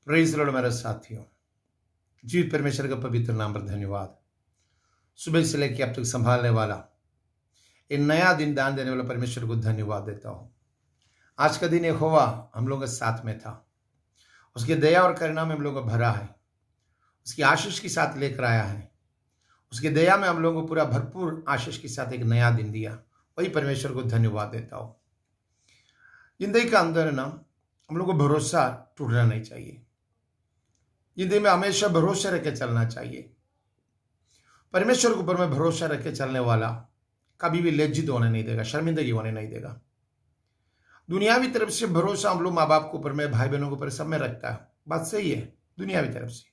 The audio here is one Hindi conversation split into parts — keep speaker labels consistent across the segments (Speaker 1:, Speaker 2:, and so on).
Speaker 1: प्रेज लॉर्ड मेरे साथियों, जीवित परमेश्वर का पवित्र नाम पर धन्यवाद। सुबह से लेकर अब तक संभालने वाला, एक नया दिन दान देने वाला परमेश्वर को धन्यवाद देता हूँ। आज का दिन यहोवा हम लोगों के साथ में था, उसकी दया और करुणा में हम लोगों को भरा है, उसकी आशीष के साथ लेकर आया है। उसकी दया में हम लोगों को पूरा भरपूर आशीष के साथ एक नया दिन दिया, वही परमेश्वर को धन्यवाद देता हूँ। जिंदगी का अंदर ना हम लोग को भरोसा टूटना नहीं चाहिए। जिंदगी में हमेशा भरोसा रख के चलना चाहिए। परमेश्वर के ऊपर में भरोसा रख के चलने वाला कभी भी लज्जित होने नहीं देगा, शर्मिंदगी होने नहीं देगा। दुनियावी तरफ से भरोसा हम लोग माँ बाप के ऊपर में, भाई बहनों के ऊपर सब में रखता है, बात सही है दुनियावी तरफ से।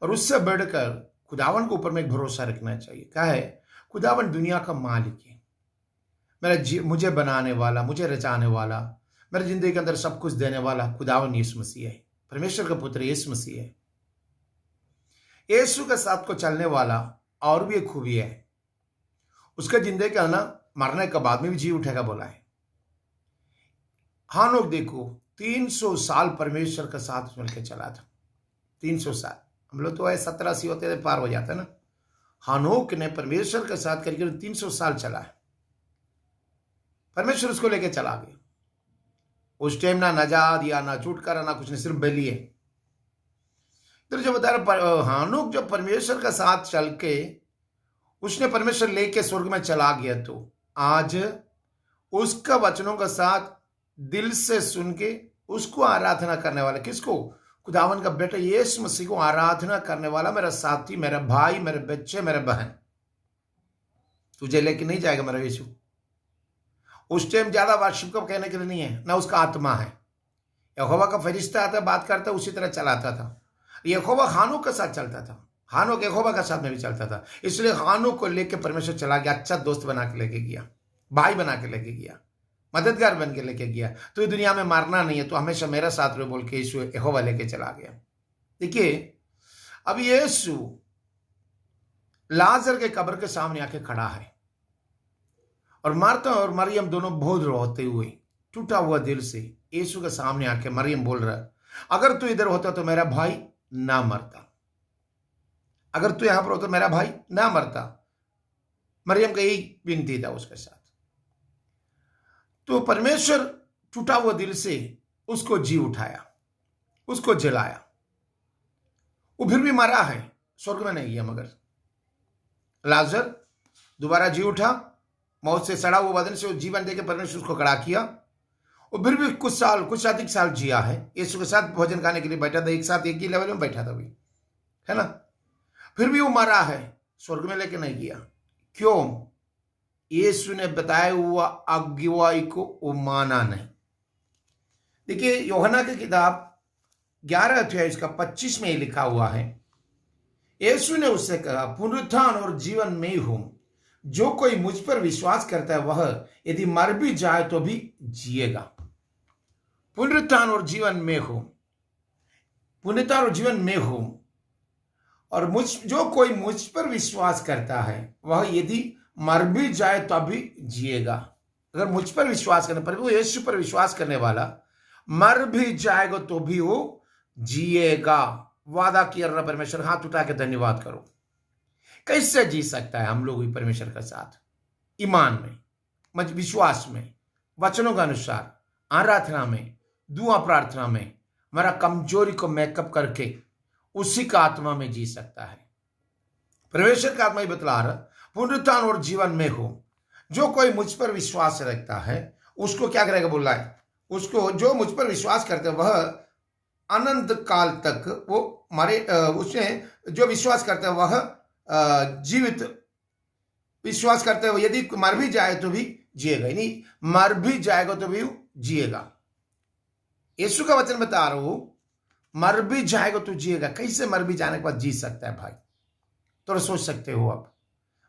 Speaker 1: और उससे बढ़कर खुदावन के ऊपर में एक भरोसा रखना चाहिए। क्या है? खुदावन दुनिया का मालिक है, मुझे बनाने वाला, मुझे रचाने वाला, मेरे जिंदगी के अंदर सब कुछ देने वाला खुदावन यीशु मसीह है, परमेश्वर का पुत्र यीशु मसीह है। यीशु के साथ को चलने वाला और भी एक खूबी है, उसका जिंदगी का ना मरने के बाद में भी जी उठेगा बोला है। हानोक देखो 300 साल परमेश्वर के साथ मिलकर चला था। 300 साल, हम लोग तो 17-80 होते थे पार हो जाता ना। हानोक ने परमेश्वर के साथ करके 300 साल चला है। परमेश्वर उसको लेके चला गया। उस टाइम ना नजात या ना छुटकारा ना कुछ नहीं, सिर्फ बलि है। तो जो बता रहा हानोक जब परमेश्वर का साथ चल के उसने परमेश्वर लेके स्वर्ग में चला गया, तो आज उसका वचनों का साथ दिल से सुन के उसको आराधना करने वाला, किसको? खुदावन का बेटा यीशु मसीह को आराधना करने वाला मेरा साथी, मेरा भाई, मेरे बच्चे, मेरे बहन, तुझे लेके नहीं जाएगा मेरा यीशु। उस टाइम ज्यादा वर्शिप को कहने के लिए नहीं है, ना उसका आत्मा है। यहोवा का फरिश्ता आता बात करता उसी तरह चलाता था। यहोवा हानोक के साथ चलता था, हानोक यहोवा के साथ में भी चलता था। इसलिए हानोक को लेके परमेश्वर चला गया, अच्छा दोस्त बना के लेके गया, भाई बना के लेके गया, मददगार बन के लेके गया। तो ये दुनिया में मारना नहीं है, तो हमेशा मेरा साथ रहो बोल के यीशु यहोवा लेके चला गया। देखिए अब यीशु लाजर के कब्र के सामने आके खड़ा है, और मार्था और मरियम दोनों बहुत रोते हुए टूटा हुआ दिल से यीशु के सामने आके मरियम बोल रहा है, अगर तू इधर होता तो मेरा भाई ना मरता, अगर तू यहां पर होता तो मेरा भाई ना मरता। मरियम का यही विनती था उसके साथ। तो परमेश्वर टूटा हुआ दिल से उसको जी उठाया, उसको जलाया। वो फिर भी मरा है, स्वर्ग में नहीं गया, मगर लाजर दोबारा जी उठा, मौत से सड़ा हुआ बदन से जीवन देके परमेश्वर उसको खड़ा किया। और फिर भी कुछ अधिक साल जिया है। यीशु के साथ भोजन खाने के लिए बैठा था, एक साथ एक ही लेवल में बैठा था भी, है ना। फिर भी वो मरा है, स्वर्ग में लेके नहीं गया। क्यों? यीशु ने बताया हुआ अगुवाई को वो माना नहीं। देखिए यूहन्ना की किताब 11 अध्याय इसका 25 में लिखा हुआ है, यीशु ने उससे कहा, पुनरुत्थान और जीवन में हूं, जो कोई मुझ पर विश्वास करता है वह यदि मर भी जाए तो भी जिएगा। पुनरुत्थान और जीवन में हूं, पुनरुत्थान और जीवन में हूं, और जो कोई मुझ पर विश्वास करता है वह यदि मर भी जाए तो भी जिएगा। अगर मुझ पर विश्वास करने पर, वो यीशु पर विश्वास करने वाला मर भी जाएगा तो भी वो जिएगा। वादा किया रहा परमेश्वर, हाथ उठा के धन्यवाद करो। कैसे जी सकता है हम लोग भी परमेश्वर के साथ? ईमान में, विश्वास में, वचनों के अनुसार, आराधना में, दुआ प्रार्थना में, हमारा कमजोरी को मेकअप करके उसी का आत्मा में जी सकता है। परमेश्वर का आत्मा ही बतला रहा, पुनरुत्थान और जीवन में हो, जो कोई मुझ पर विश्वास रखता है उसको क्या करेगा बोला है, उसको जो मुझ पर विश्वास करते वह अनंत काल तक वो मारे, उसने जो विश्वास करता है वह जीवित, विश्वास करते हुए यदि मर भी जाए तो भी जिएगा, नहीं मर भी जाएगा तो भी जिएगा। यीशु का वचन बता रहा हूं, मर भी जाएगा तो जिएगा। कैसे मर भी जाने के बाद जी सकता है भाई? तो सोच सकते हो आप,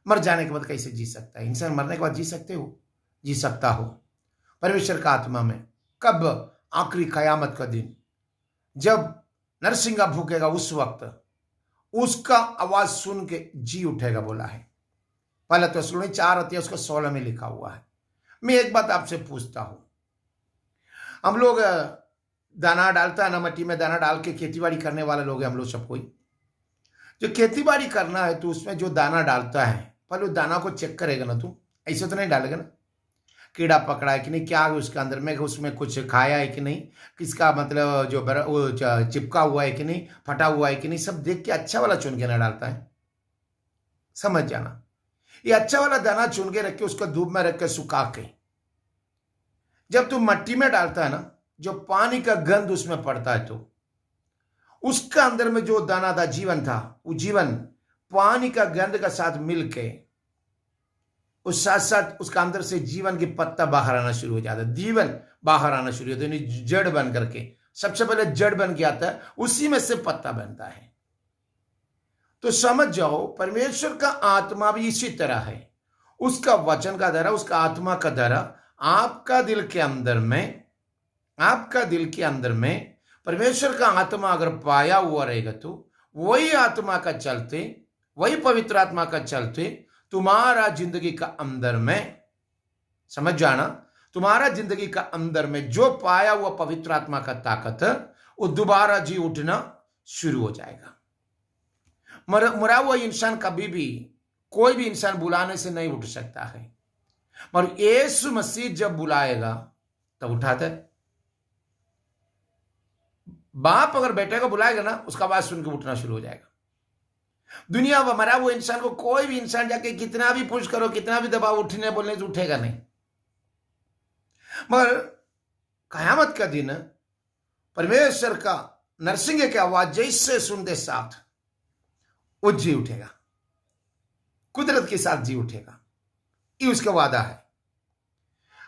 Speaker 1: मर जाने के बाद कैसे जी सकता है इंसान? मरने के बाद जी सकते हो? जी सकता हो परमेश्वर का आत्मा में। कब? आखिरी कयामत का दिन, जब नरसिंगा भूकेगा, उस वक्त उसका आवाज सुन के जी उठेगा बोला है। पहला थिस्सलुनीके 4 अध्याय उसका 16 में लिखा हुआ है। मैं एक बात आपसे पूछता हूं, हम लोग दाना डालता है ना, मट्टी में दाना डाल के खेतीबाड़ी करने वाले लोग हैं हम लोग सब कोई। जो खेतीबाड़ी करना है तो उसमें जो दाना डालता है, पहले उस दाना को चेक करेगा ना तू, ऐसे तो नहीं डालेगा ना। कीड़ा पकड़ा है कि नहीं, क्या है उसके अंदर में, उसमें कुछ खाया है कि नहीं, किसका मतलब जो वो चिपका हुआ है कि नहीं, फटा हुआ है कि नहीं, सब देख के अच्छा वाला चुन के ना डालता है। समझ जाना, ये अच्छा वाला दाना चुन के रख के उसको धूप में रख के सुखा के जब तू मट्टी में डालता है ना, जो पानी का गंध उसमें पड़ता है तो उसका अंदर में जो दाना था, जीवन था, वो जीवन पानी का गंध का साथ मिलके उस साथ साथ उसका अंदर से जीवन की पत्ता बाहर आना शुरू हो जाता है, जीवन बाहर आना शुरू होता है, जड़ बन करके। सबसे पहले जड़ बन के आता है, उसी में से पत्ता बनता है। तो समझ जाओ, परमेश्वर का आत्मा भी इसी तरह है। उसका वचन का द्वारा, उसका आत्मा का द्वारा आपका दिल के अंदर में, आपका दिल के अंदर में परमेश्वर का आत्मा अगर पाया हुआ रहेगा तो वही आत्मा का चलते, वही पवित्र आत्मा का चलते तुम्हारा जिंदगी का अंदर में, समझ जाना, तुम्हारा जिंदगी का अंदर में जो पाया हुआ पवित्र आत्मा का ताकत है वो दोबारा जी उठना शुरू हो जाएगा। मरा हुआ इंसान कभी भी, कोई भी इंसान बुलाने से नहीं उठ सकता है, पर यीशु मसीह जब बुलाएगा तब उठाता है। बाप अगर बेटे को बुलाएगा ना, उसका आवाज सुन के उठना शुरू हो जाएगा। दुनिया में मरा हुआ इंसान को कोई भी इंसान जाके कितना भी पुश करो, कितना भी दबाव, उठने बोलने से उठेगा नहीं। मगर कयामत का दिन परमेश्वर का नरसिंह की आवाज जैसे सुनते साथ वो जी उठेगा, कुदरत के साथ जी उठेगा। ये उसका वादा है।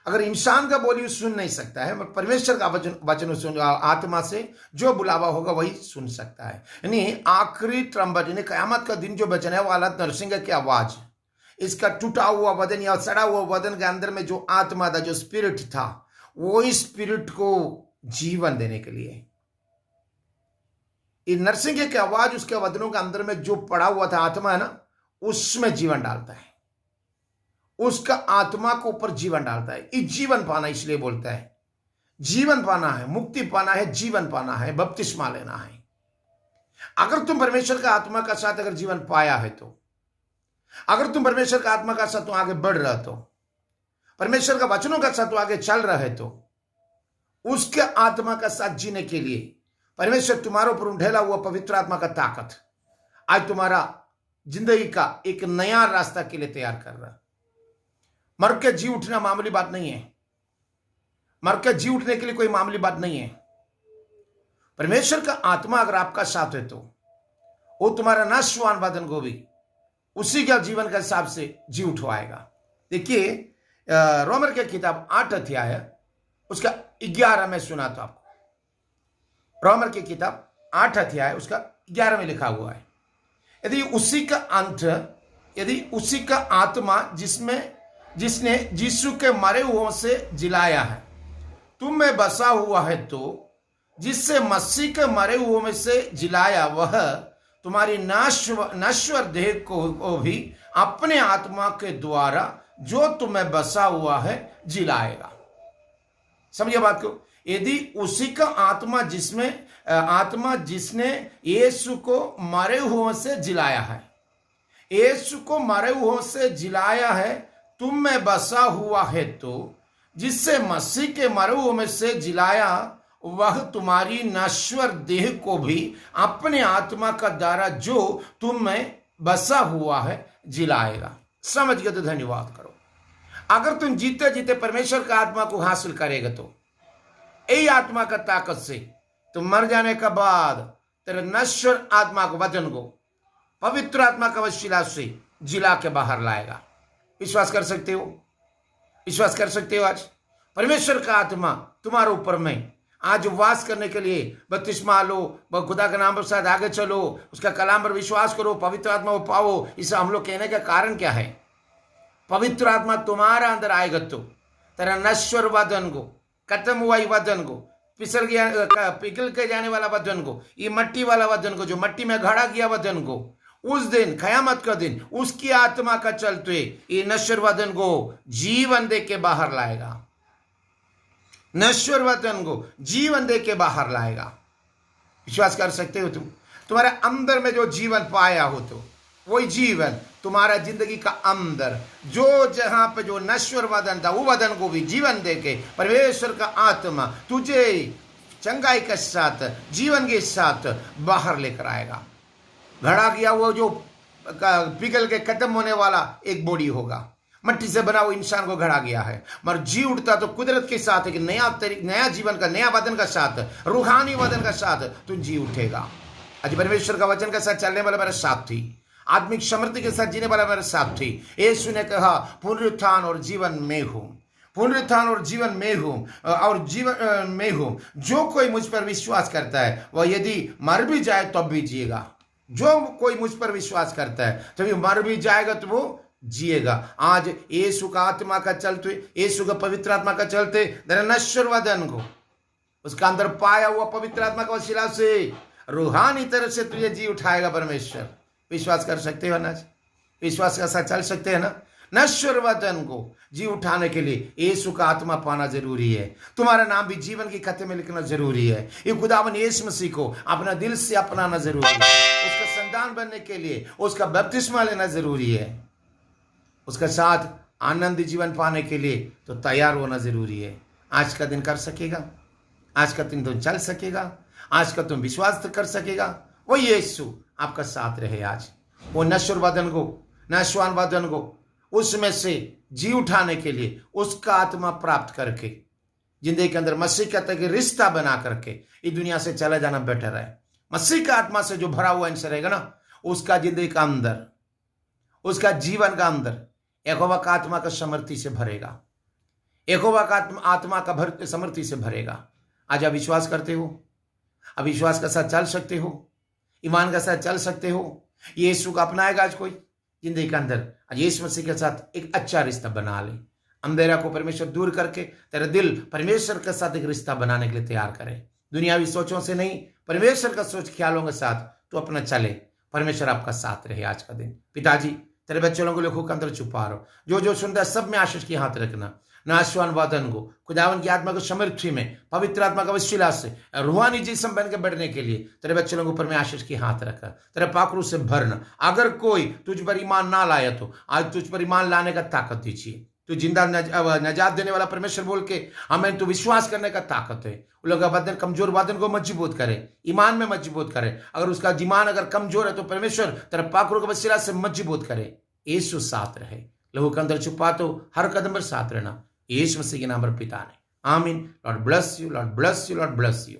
Speaker 1: अगर इंसान का बोली सुन नहीं सकता है, परमेश्वर का वचन सुन, आत्मा से जो बुलावा होगा वही सुन सकता है। यानी आखिरी ट्रम्बट, यानी कयामत का दिन जो बचने वाला नरसिंह की आवाज, इसका टूटा हुआ बदन या सड़ा हुआ बदन के अंदर में जो आत्मा था, जो स्पिरिट था, वो इस स्पिरिट को जीवन देने के लिए नरसिंह की आवाज उसके बदनों के अंदर में जो पड़ा हुआ था आत्मा है ना, उसमें जीवन डालता है, उसका आत्मा को ऊपर जीवन डालता है। ये जीवन पाना इसलिए बोलता है, जीवन पाना है, मुक्ति पाना है, जीवन पाना है, बपतिस्मा लेना है। अगर तुम परमेश्वर का आत्मा का साथ अगर जीवन पाया है तो, अगर तुम परमेश्वर का आत्मा का साथ तुम आगे बढ़ रहे तो, परमेश्वर का वचनों का साथ आगे चल रहे तो, उसके आत्मा का साथ जीने के लिए परमेश्वर तुम्हारे ऊपर ढेला हुआ पवित्र आत्मा का ताकत आज तुम्हारा जिंदगी का एक नया रास्ता के लिए तैयार कर रहा। मर के जी उठना मामूली बात नहीं है, मर के जी उठने के लिए कोई मामूली बात नहीं है। परमेश्वर का आत्मा अगर आपका साथ है तो वो तुम्हारा नाशवान बदन को भी उसी का जीवन के हिसाब से जी उठवाएगा। देखिए रोमर के किताब 8 अध्याय उसका 11 में सुना था आपको। रोमर की किताब 8 अध्याय उसका 11 में लिखा हुआ है, यदि उसी का अंत, यदि उसी का आत्मा जिसने यीशु के मरे हुओं से जिलाया है तुम में बसा हुआ है, तो जिससे मसीह के मरे हुओं में से जिलाया, वह तुम्हारी नश्वर देह को भी अपने आत्मा के द्वारा जो तुम्हें बसा हुआ है जिलाएगा। समझिए बात को। यदि उसी का आत्मा जिसने यीशु को मरे हुओं से जिलाया है, यीशु को मरे हुओं से जिलाया है, तुम में बसा हुआ है, तो जिससे मसीह के मरे हुओं में से जिलाया, वह तुम्हारी नश्वर देह को भी अपने आत्मा का द्वारा जो तुम में बसा हुआ है जिलाएगा। समझ गए तो धन्यवाद करो। अगर तुम जीते जीते परमेश्वर का आत्मा को हासिल करेगा तो यही आत्मा का ताकत से तुम मर जाने के बाद तेरे नश्वर आत्मा को, वचन को पवित्र आत्मा का वसीला से जिला के बाहर लाएगा। विश्वास कर सकते हो? विश्वास कर सकते हो? आज परमेश्वर का आत्मा तुम्हारे ऊपर में आज वास करने के लिए बपतिस्मा लो, खुदा के नाम पर साथ आगे चलो, उसका कलाम पर विश्वास करो, पवित्र आत्मा को पाओ। इसे हम लोग कहने का कारण क्या है? पवित्र आत्मा तुम्हारा अंदर आएगा तो तेरा नश्वर वचन को, खत्म हुआ वचन को, पिघल के जाने वाला वचन को, ये मट्टी वाला वचन को, जो मट्टी में गढ़ा गया वचन को, उस दिन कयामत का दिन उसकी आत्मा का चलते ये नश्वर वचन को जीवन दे के बाहर लाएगा। नश्वर वतन को जीवन दे के बाहर लाएगा। विश्वास कर सकते हो तुम? तुम्हारे अंदर में जो जीवन पाया हो तो वही जीवन तुम्हारा जिंदगी का अंदर जो जहां पे जो नश्वर वदन था वो वदन को भी जीवन देके परमेश्वर का आत्मा तुझे चंगाई के साथ जीवन के साथ बाहर लेकर आएगा। घड़ा किया हुआ जो पिघल के खत्म होने वाला एक बॉडी होगा, मट्टी से बना हुआ इंसान को घड़ा गया है, मगर जी उठता तो कुदरत के साथ एक नया जीवन का नया वदन का साथ रूहानी वदन का साथ तू जी उठेगा। आज परमेश्वर का वचन के साथ चलने वाला मेरा साथी, आत्मिक समृद्धि के साथ जीने वाला मेरा साथी, यीशु ने कहा पुनरुत्थान और जीवन में हूं, पुनरुत्थान और जीवन में हूं और जीवन में हूं। जो कोई मुझ पर विश्वास करता है वह यदि मर भी जाए तब भी जिएगा। जो कोई मुझ पर विश्वास करता है तभी मर भी जाएगा तो वो जिएगा। आज यीशु का आत्मा का चलते, यीशु का पवित्र आत्मा का चलते तेरे नश्वर वदन को उसका अंदर पाया हुआ पवित्र आत्मा का वसीला से रूहानी तरफ से तुझे जी उठाएगा परमेश्वर। विश्वास कर सकते हो ना? विश्वास के साथ चल सकते हैं ना? नश्वर वतन को जी उठाने के लिए यीशु का आत्मा पाना जरूरी है। तुम्हारा नाम भी जीवन की खाते में लिखना जरूरी है। ये खुदावन यीशु मसीह को अपना दिल से अपनाना जरूरी है। उसका संतान बनने के लिए उसका बपतिस्मा लेना जरूरी है। उसके साथ आनंदी जीवन पाने के लिए तो तैयार होना जरूरी है। आज का दिन कर सकेगा? आज का दिन तुम चल सकेगा? आज का तुम विश्वास कर सकेगा? वो यीशु आपका साथ रहे। आज वो नश्वर वदन को, नश्वान वदन को उसमें से जी उठाने के लिए उसका आत्मा प्राप्त करके जिंदगी के अंदर मसीह के तक रिश्ता बना करके इस दुनिया से चला जाना बेटर है। मसीह का आत्मा से जो भरा हुआ इंसान रहेगा ना, उसका जिंदगी का अंदर, उसका जीवन का अंदर यहोवा का आत्मा का समर्थी से भरेगा। यहोवा का आत्मा का समर्थी से भरेगा। आज आप विश्वास करते हो? अब विश्वास के साथ चल सकते हो? ईमान के साथ चल सकते हो? यीशु का अपनाएगा आज कोई जिंदगी के अंदर? आज यीशु मसीह के साथ एक अच्छा रिश्ता बना ले। अंधेरा को परमेश्वर दूर करके तेरा दिल परमेश्वर के साथ एक रिश्ता बनाने के लिए तैयार करे। दुनियावी सोचों से नहीं, परमेश्वर का सोच ख्यालों के साथ तो अपना चले। परमेश्वर आपका साथ रहे आज का दिन। पिताजी तेरे बच्चे लोगों को लिखो के अंदर छुपा रहो। जो सुनता है सब में आशीष की हाथ रखना। नाशवान वादन को खुदावन की आत्मा को समृद्धि में पवित्र आत्मा का वसीला से रूहानी जिस्म बन के बढ़ने के लिए तेरे बच्चे लोगों ऊपर में आशीष की हाथ रखा। तेरे पाखरू से भरना। अगर कोई तुझ पर ईमान ना लाया तो आज तुझ पर ईमान लाने का ताकत दीजिए। तू जिंदा नजात देने वाला परमेश्वर बोल के हमें तू विश्वास करने का ताकत है। उन लोग बदन कमजोर वादन को मजबूत करे, ईमान में मजबूत करे। अगर उसका ईमान अगर कमजोर है तो परमेश्वर तेरे पाखरू के वसीला से मजबूत करे। यीशु साथ रहे। लहू के अंदर छुपा तो हर कदम पर साथ रहना। यीशु मसीह के नाम पर पिता ने आमीन। Lord bless you, Lord bless you, Lord bless you.